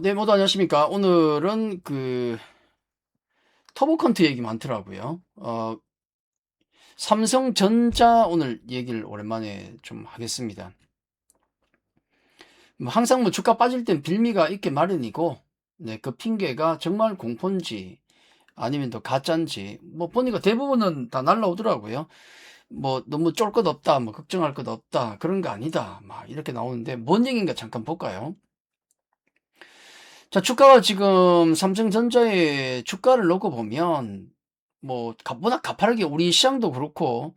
네, 모두 안녕하십니까. 오늘은 터보컨트 얘기 많더라고요. 삼성전자 오늘 얘기를 오랜만에 좀 하겠습니다. 뭐 항상 뭐 주가 빠질 땐 빌미가 있게 마련이고, 네, 그 핑계가 정말 공포인지 아니면 또 가짜인지, 뭐 보니까 대부분은 다 날라오더라고요. 뭐 너무 쫄 것 없다, 뭐 걱정할 것 없다, 그런 거 아니다, 막 이렇게 나오는데 뭔 얘기인가 잠깐 볼까요? 자, 주가가 지금 삼성전자의 주가를 놓고 보면 뭐 워낙 가파르게 우리 시장도 그렇고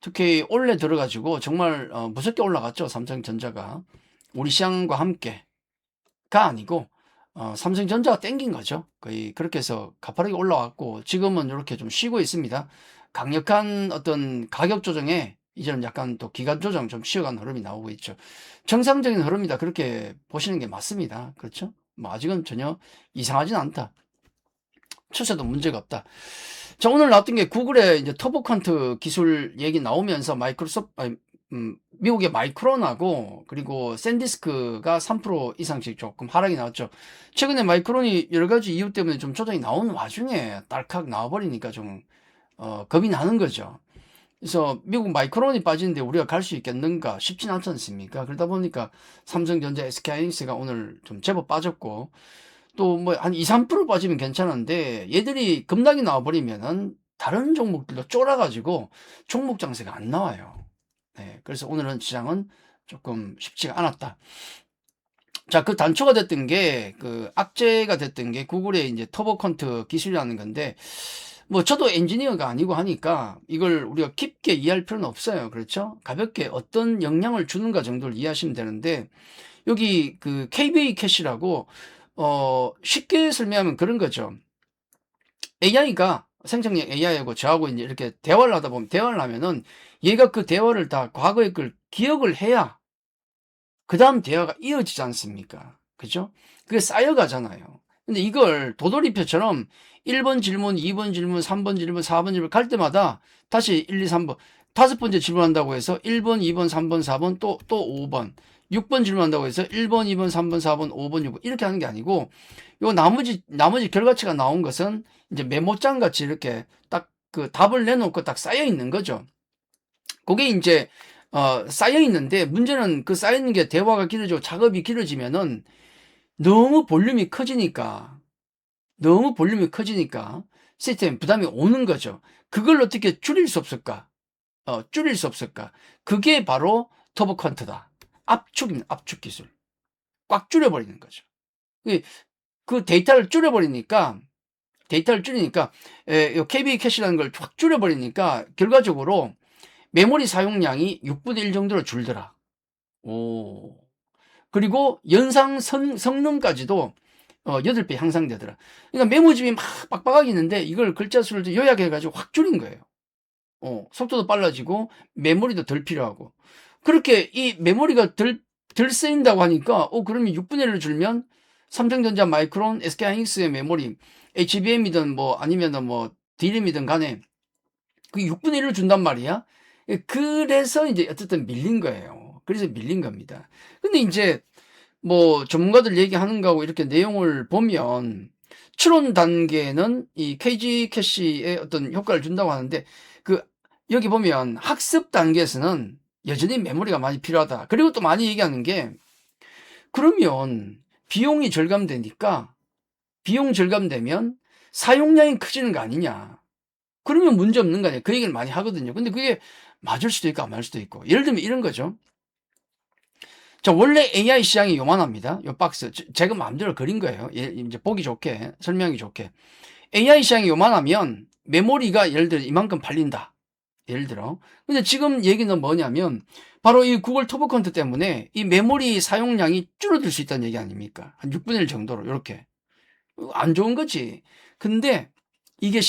특히 올해 들어가지고 정말 무섭게 올라갔죠. 삼성전자가 우리 시장과 함께가 아니고 삼성전자가 땡긴 거죠. 거의 그렇게 해서 가파르게 올라왔고 지금은 이렇게 좀 쉬고 있습니다. 강력한 어떤 가격 조정에 이제는 약간 또 기간 조정 좀 쉬어가는 흐름이 나오고 있죠. 정상적인 흐름이다 그렇게 보시는 게 맞습니다. 그렇죠? 뭐 아직은 전혀 이상하진 않다. 추세도 문제가 없다. 자, 오늘 나왔던 게 구글의 이제 터보컨트 기술 얘기 나오면서 미국의 마이크론하고 그리고 샌디스크가 3% 이상씩 조금 하락이 나왔죠. 최근에 마이크론이 여러 가지 이유 때문에 좀 조정이 나오는 와중에 딸칵 나와버리니까 좀 겁이 나는 거죠. 그래서 미국 마이크론이 빠지는데 우리가 갈 수 있겠는가 쉽진 않지 않습니까? 그러다 보니까 삼성전자, SK하이닉스가 오늘 좀 제법 빠졌고 또 뭐 한 2, 3% 빠지면 괜찮은데 얘들이 급락이 나와버리면은 다른 종목들도 쫄아가지고 종목 장세가 안 나와요. 네, 그래서 오늘은 시장은 조금 쉽지가 않았다. 자, 그 단초가 됐던 게, 악재가 됐던 게 구글의 이제 터보컨트 기술이라는 건데, 뭐 저도 엔지니어가 아니고 하니까 이걸 우리가 깊게 이해할 필요는 없어요. 그렇죠? 가볍게 어떤 영향을 주는가 정도를 이해하시면 되는데, 여기 KBA 캐시라고, 쉽게 설명하면 그런 거죠. AI가 생성형 AI하고 저하고 이제 이렇게 대화를 하다 보면 대화를 하면은 얘가 그 대화를 다 과거의 걸 기억을 해야 그 다음 대화가 이어지지 않습니까? 그죠? 그게 쌓여가잖아요. 근데 이걸 도돌이표처럼 1번 질문, 2번 질문, 3번 질문, 4번 질문 갈 때마다 다시 1, 2, 3번, 다섯 번째 질문한다고 해서 1번, 2번, 3번, 4번, 또 5번, 6번 질문한다고 해서 1번, 2번, 3번, 4번, 5번, 6번 이렇게 하는 게 아니고 요 나머지 결과치가 나온 것은 이제 메모장 같이 이렇게 딱 그 답을 내놓고 딱 쌓여 있는 거죠. 그게 이제 쌓여 있는데 문제는 그 쌓여 있는 게 대화가 길어지고 작업이 길어지면은 너무 볼륨이 커지니까 시스템 부담이 오는 거죠. 그걸 어떻게 줄일 수 없을까? 줄일 수 없을까? 그게 바로 터보 퀀트다. 압축입니다. 압축 기술. 꽉 줄여버리는 거죠. 그 데이터를 줄이니까 KB 캐시라는 걸 확 줄여버리니까 결과적으로 메모리 사용량이 6분의 1 정도로 줄더라. 오. 그리고 연상 성능까지도 8배 향상되더라. 그러니까 메모집이 막 빡빡하게 있는데 이걸 글자 수를 요약해가지고 확 줄인 거예요. 속도도 빨라지고 메모리도 덜 필요하고. 그렇게 이 메모리가 덜 쓰인다고 하니까 그러면 6분의 1로 줄면 삼성전자, 마이크론, SK하이닉스의 메모리, HBM이든 뭐 아니면 뭐 D램이든 간에 그 6분의 1로 준단 말이야. 그래서 이제 어쨌든 밀린 거예요. 그래서 밀린 겁니다. 근데 이제 뭐 전문가들 얘기하는 거하고 이렇게 내용을 보면 추론 단계는 이 KG 캐시에 어떤 효과를 준다고 하는데 그 여기 보면 학습 단계에서는 여전히 메모리가 많이 필요하다. 그리고 또 많이 얘기하는 게 그러면 비용이 절감되니까 비용 절감되면 사용량이 커지는 거 아니냐. 그러면 문제 없는 거 아니에요. 그 얘기를 많이 하거든요. 근데 그게 맞을 수도 있고 안 맞을 수도 있고. 예를 들면 이런 거죠. 자, 원래 AI 시장이 요만합니다. 요 박스. 제가 마음대로 그린 거예요. 이제 보기 좋게, 설명하기 좋게. AI 시장이 요만하면 메모리가 예를 들어 이만큼 팔린다. 예를 들어. 근데 지금 얘기는 뭐냐면 바로 이 구글 터보컨트 때문에 이 메모리 사용량이 줄어들 수 있다는 얘기 아닙니까? 한 6분의 1 정도로 이렇게. 안 좋은 거지. 근데 이게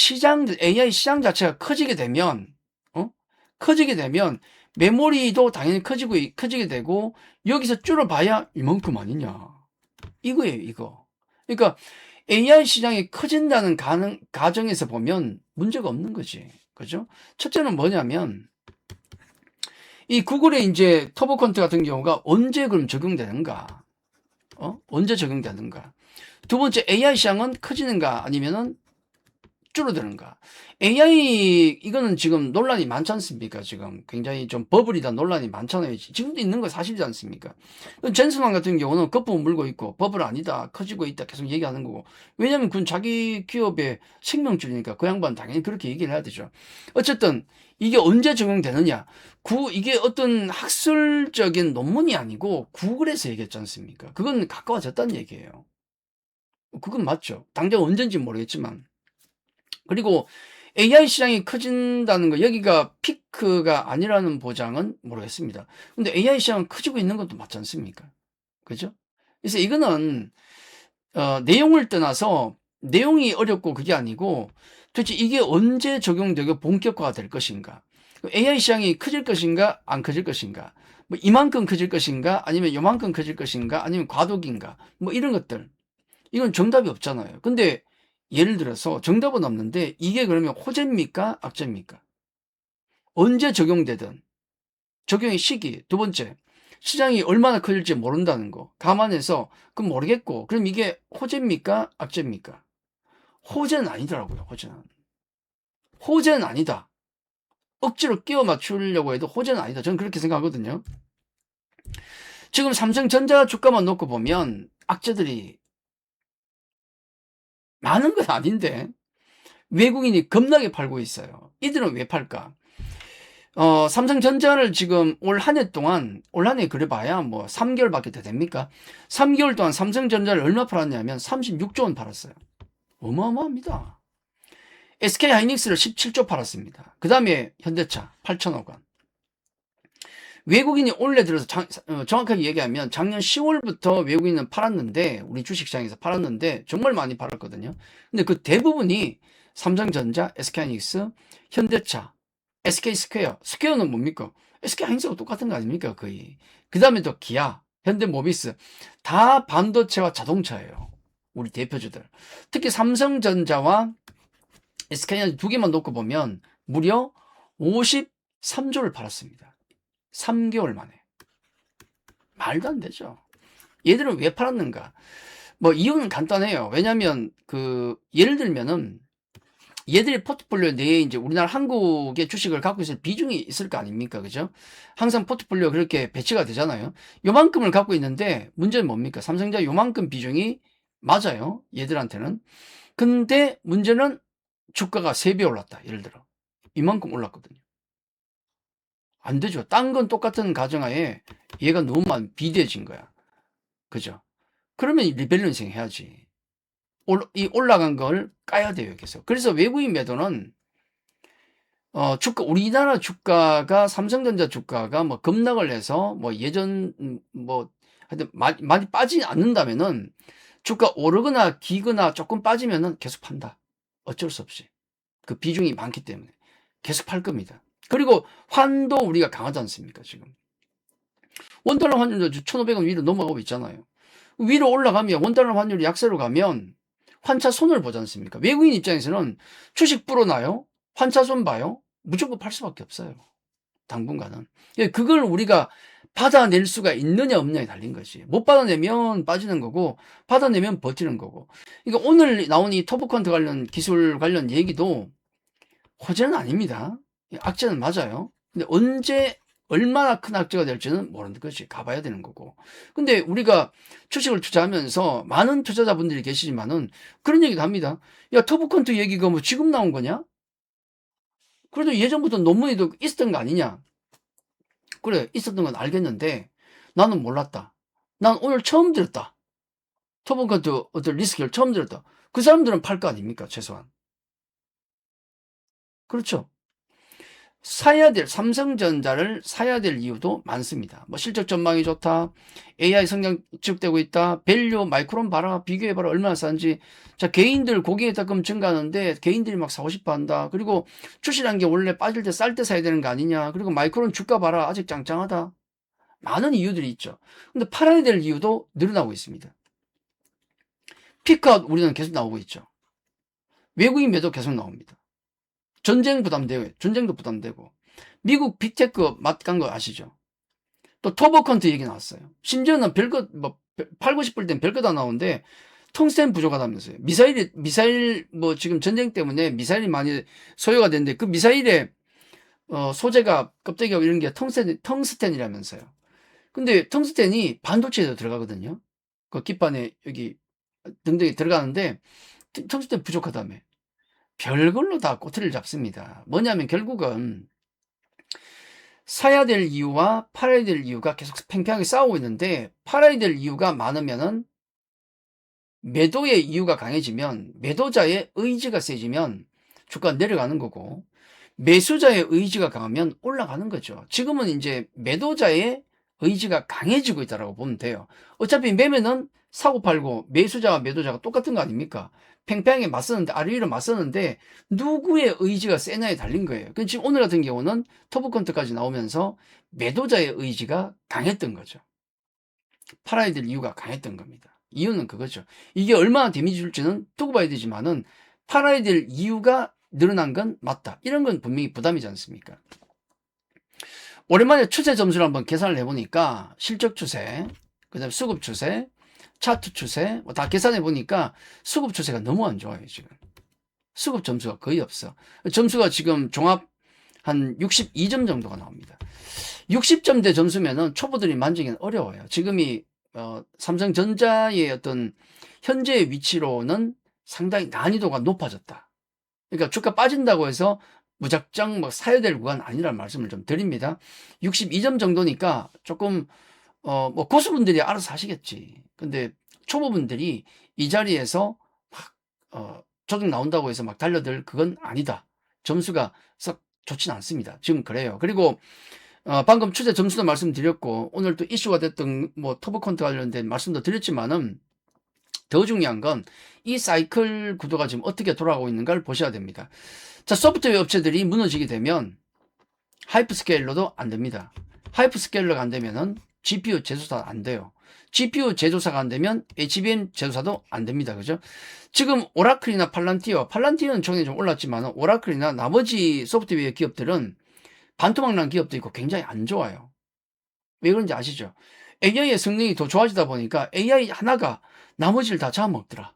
AI 시장 자체가 커지게 되면 메모리도 당연히 커지게 되고 여기서 줄어봐야 이만큼 아니냐. 이거예요, 이거. 그러니까 AI 시장이 커진다는 가정에서 보면 문제가 없는 거지. 그죠? 첫째는 뭐냐면 이 구글의 이제 터보컨트 같은 경우가 언제 그럼 적용되는가? 언제 적용되는가. 두 번째, AI 시장은 커지는가 아니면은 줄어드는가. AI 이거는 지금 논란이 많지 않습니까? 지금 굉장히 좀 버블이다 논란이 많잖아요. 지금도 있는 거 사실이지 않습니까? 젠슨왕 같은 경우는 거품 물고 있고 버블 아니다 커지고 있다 계속 얘기하는 거고. 왜냐면 그건 자기 기업의 생명줄이니까 그 양반 당연히 그렇게 얘기를 해야 되죠. 어쨌든 이게 언제 적용되느냐. 이게 어떤 학술적인 논문이 아니고 구글에서 얘기했지 않습니까? 그건 가까워졌다는 얘기예요. 그건 맞죠. 당장 언젠지 모르겠지만. 그리고 AI 시장이 커진다는 거, 여기가 피크가 아니라는 보장은 모르겠습니다. 근데 AI 시장은 커지고 있는 것도 맞지 않습니까? 그죠? 그래서 이거는, 내용을 떠나서 내용이 어렵고 그게 아니고 도대체 이게 언제 적용되고 본격화가 될 것인가? AI 시장이 커질 것인가? 안 커질 것인가? 뭐 이만큼 커질 것인가? 아니면 요만큼 커질 것인가? 아니면 과도기인가? 뭐 이런 것들. 이건 정답이 없잖아요. 근데 예를 들어서 정답은 없는데 이게 그러면 호재입니까? 악재입니까? 언제 적용되든 적용의 시기. 두 번째, 시장이 얼마나 커질지 모른다는 거 감안해서 그건 모르겠고 그럼 이게 호재입니까? 악재입니까? 호재는 아니더라고요. 호재는 아니다. 억지로 끼워 맞추려고 해도 호재는 아니다. 저는 그렇게 생각하거든요. 지금 삼성전자 주가만 놓고 보면 악재들이 많은 건 아닌데 외국인이 겁나게 팔고 있어요. 이들은 왜 팔까? 삼성전자를 지금 올 한 해 동안, 올 한 해 그래봐야 뭐 3개월밖에 더 됩니까? 3개월 동안 삼성전자를 얼마 팔았냐면 36조 원 팔았어요. 어마어마합니다. SK하이닉스를 17조 팔았습니다. 그 다음에 현대차 8천억 원. 외국인이 올해 들어서 정확하게 얘기하면 작년 10월부터 외국인은 팔았는데 우리 주식시장에서 팔았는데 정말 많이 팔았거든요. 근데 그 대부분이 삼성전자, SK하이닉스, 현대차, SK스퀘어. 스퀘어는 뭡니까? SK하이닉스하고 똑같은 거 아닙니까? 거의. 그 다음에 또 기아, 현대모비스 다 반도체와 자동차예요. 우리 대표주들. 특히 삼성전자와 SK하이닉스 두 개만 놓고 보면 무려 53조를 팔았습니다. 3개월 만에. 말도 안 되죠. 얘들은 왜 팔았는가? 뭐 이유는 간단해요. 왜냐면 예를 들면은 얘들의 포트폴리오 내에 이제 우리나라 한국의 주식을 갖고 있을 비중이 있을 거 아닙니까? 그죠? 항상 포트폴리오 그렇게 배치가 되잖아요. 요만큼을 갖고 있는데 문제는 뭡니까? 삼성전자 요만큼 비중이 맞아요. 얘들한테는. 근데 문제는 주가가 3배 올랐다. 예를 들어. 이만큼 올랐거든요. 안 되죠. 딴 건 똑같은 가정하에 얘가 너무 비대해진 거야. 그죠? 그러면 리밸런싱 해야지. 이 올라간 걸 까야 돼요, 여기서. 그래서 외국인 매도는, 우리나라 주가가, 삼성전자 주가가 뭐 급락을 해서 뭐 예전, 하여튼 많이 빠지지 않는다면은 주가 오르거나 기거나 조금 빠지면은 계속 판다. 어쩔 수 없이. 그 비중이 많기 때문에. 계속 팔 겁니다. 그리고 환도 우리가 강하지 않습니까, 지금. 원달러 환율도 1,500원 위로 넘어가고 있잖아요. 위로 올라가면 원달러 환율이 약세로 가면 환차손을 보지 않습니까? 외국인 입장에서는 주식 불어나요? 환차손 봐요? 무조건 팔 수밖에 없어요. 당분간은. 그걸 우리가 받아낼 수가 있느냐 없느냐에 달린 거지. 못 받아내면 빠지는 거고 받아내면 버티는 거고. 그러니까 오늘 나온 이 터보컨트 관련 기술 관련 얘기도 호재는 아닙니다. 악재는 맞아요. 근데 언제 얼마나 큰 악재가 될지는 모르는 것이 가봐야 되는 거고. 근데 우리가 주식을 투자하면서 많은 투자자분들이 계시지만은 그런 얘기도 합니다. 야, 터보컨트 얘기가 뭐 지금 나온 거냐? 그래도 예전부터 논문에도 있었던 거 아니냐? 그래, 있었던 건 알겠는데 나는 몰랐다. 난 오늘 처음 들었다. 터보컨트 어떤 리스크를 처음 들었다. 그 사람들은 팔 거 아닙니까? 최소한. 그렇죠. 삼성전자를 사야 될 이유도 많습니다. 뭐 실적 전망이 좋다, AI 성장 지속되고 있다, 밸류 마이크론 봐라, 비교해봐라 얼마나 싼지. 자, 개인들 고객이 자금 증가하는데 개인들이 막 사고 싶어 한다. 그리고 주식이라는 게 원래 빠질 때 쌀 때 사야 되는 거 아니냐. 그리고 마이크론 주가 봐라, 아직 짱짱하다. 많은 이유들이 있죠. 근데 팔아야 될 이유도 늘어나고 있습니다. 피크아웃 우리는 계속 나오고 있죠. 외국인 매도 계속 나옵니다. 전쟁도 부담되고. 미국 빅테크 맛간 거 아시죠? 또 터보컨트 얘기 나왔어요. 심지어는 별것, 팔고 싶을 땐 별거 다 나오는데 텅스텐 부족하다면서요. 미사일 뭐 지금 전쟁 때문에 미사일이 많이 소요가 되는데 그 미사일의 소재가 껍데기하고 이런 게 텅스텐이라면서요. 근데 텅스텐이 반도체에도 들어가거든요. 그 깃반에 여기 등등에 들어가는데 텅스텐 부족하다며. 별걸로 다 꼬투리를 잡습니다. 뭐냐면 결국은 사야 될 이유와 팔아야 될 이유가 계속 팽팽하게 싸우고 있는데, 팔아야 될 이유가 많으면은 매도의 이유가 강해지면, 매도자의 의지가 세지면 주가가 내려가는 거고, 매수자의 의지가 강하면 올라가는 거죠. 지금은 이제 매도자의 의지가 강해지고 있다고 보면 돼요. 어차피 매매는 사고 팔고 매수자와 매도자가 똑같은 거 아닙니까? 팽팽하게 맞섰는데, 아래위로 맞섰는데 누구의 의지가 세냐에 달린 거예요. 지금 오늘 같은 경우는 터보컨트까지 나오면서 매도자의 의지가 강했던 거죠. 팔아야 될 이유가 강했던 겁니다. 이유는 그거죠. 이게 얼마나 데미지 줄지는 두고 봐야 되지만은 팔아야 될 이유가 늘어난 건 맞다. 이런 건 분명히 부담이지 않습니까? 오랜만에 추세 점수를 한번 계산을 해보니까 실적 추세, 그 다음에 수급 추세, 차트 추세 뭐 다 계산해 보니까 수급 추세가 너무 안 좋아요. 지금 수급 점수가 거의 없어. 점수가 지금 종합 한 62점 정도가 나옵니다. 60점대 점수면은 초보들이 만지기는 어려워요. 지금이 삼성전자의 어떤 현재의 위치로는 상당히 난이도가 높아졌다. 그러니까 주가 빠진다고 해서 무작정 뭐 사야 될 구간 아니라는 말씀을 좀 드립니다. 62점 정도니까 조금 뭐 고수분들이 알아서 하시겠지. 근데 초보분들이 이 자리에서 막 조정 나온다고 해서 막 달려들 그건 아니다. 점수가 썩 좋진 않습니다. 지금 그래요. 그리고 방금 추세 점수도 말씀드렸고 오늘 또 이슈가 됐던 뭐 터보컨트 관련된 말씀도 드렸지만은 더 중요한 건 이 사이클 구도가 지금 어떻게 돌아가고 있는가를 보셔야 됩니다. 자, 소프트웨어 업체들이 무너지게 되면 하이프스케일러도 안 됩니다. 하이프스케일러가 안 되면은 GPU 제조사 안 돼요. GPU 제조사가 안 되면 HBM 제조사도 안 됩니다. 그죠? 지금 오라클이나 팔란티어는 총액이 좀 올랐지만 오라클이나 나머지 소프트웨어 기업들은 반토막 난 기업도 있고 굉장히 안 좋아요. 왜 그런지 아시죠? AI의 성능이 더 좋아지다 보니까 AI 하나가 나머지를 다 잡아먹더라.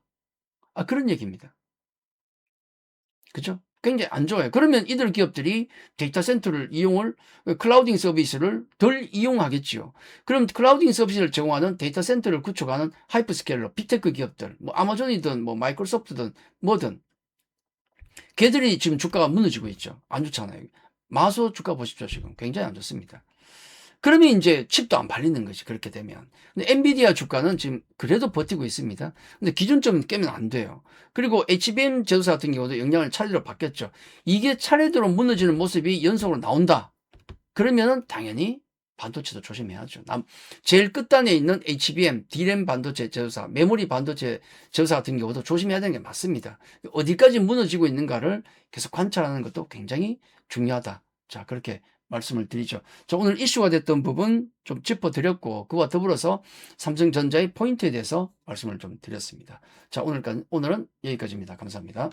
그런 얘기입니다. 그죠? 굉장히 안 좋아요. 그러면 이들 기업들이 데이터 센터를 클라우딩 서비스를 덜 이용하겠지요. 그럼 클라우딩 서비스를 제공하는 데이터 센터를 구축하는 하이퍼스케일러, 빅테크 기업들, 뭐 아마존이든 뭐 마이크로소프트든 뭐든 걔들이 지금 주가가 무너지고 있죠. 안 좋잖아요. 마소 주가 보십시오. 지금 굉장히 안 좋습니다. 그러면 이제 칩도 안 팔리는 거지. 그렇게 되면. 근데 엔비디아 주가는 지금 그래도 버티고 있습니다. 근데 기준점 깨면 안 돼요. 그리고 HBM 제조사 같은 경우도 영향을 차례로 받겠죠. 이게 차례대로 무너지는 모습이 연속으로 나온다. 그러면은 당연히 반도체도 조심해야죠. 제일 끝단에 있는 HBM, D램 반도체 제조사, 메모리 반도체 제조사 같은 경우도 조심해야 되는 게 맞습니다. 어디까지 무너지고 있는가를 계속 관찰하는 것도 굉장히 중요하다. 자, 그렇게 말씀을 드리죠. 자, 오늘 이슈가 됐던 부분 좀 짚어드렸고 그와 더불어서 삼성전자의 포인트에 대해서 말씀을 좀 드렸습니다. 자, 오늘은 여기까지입니다. 감사합니다.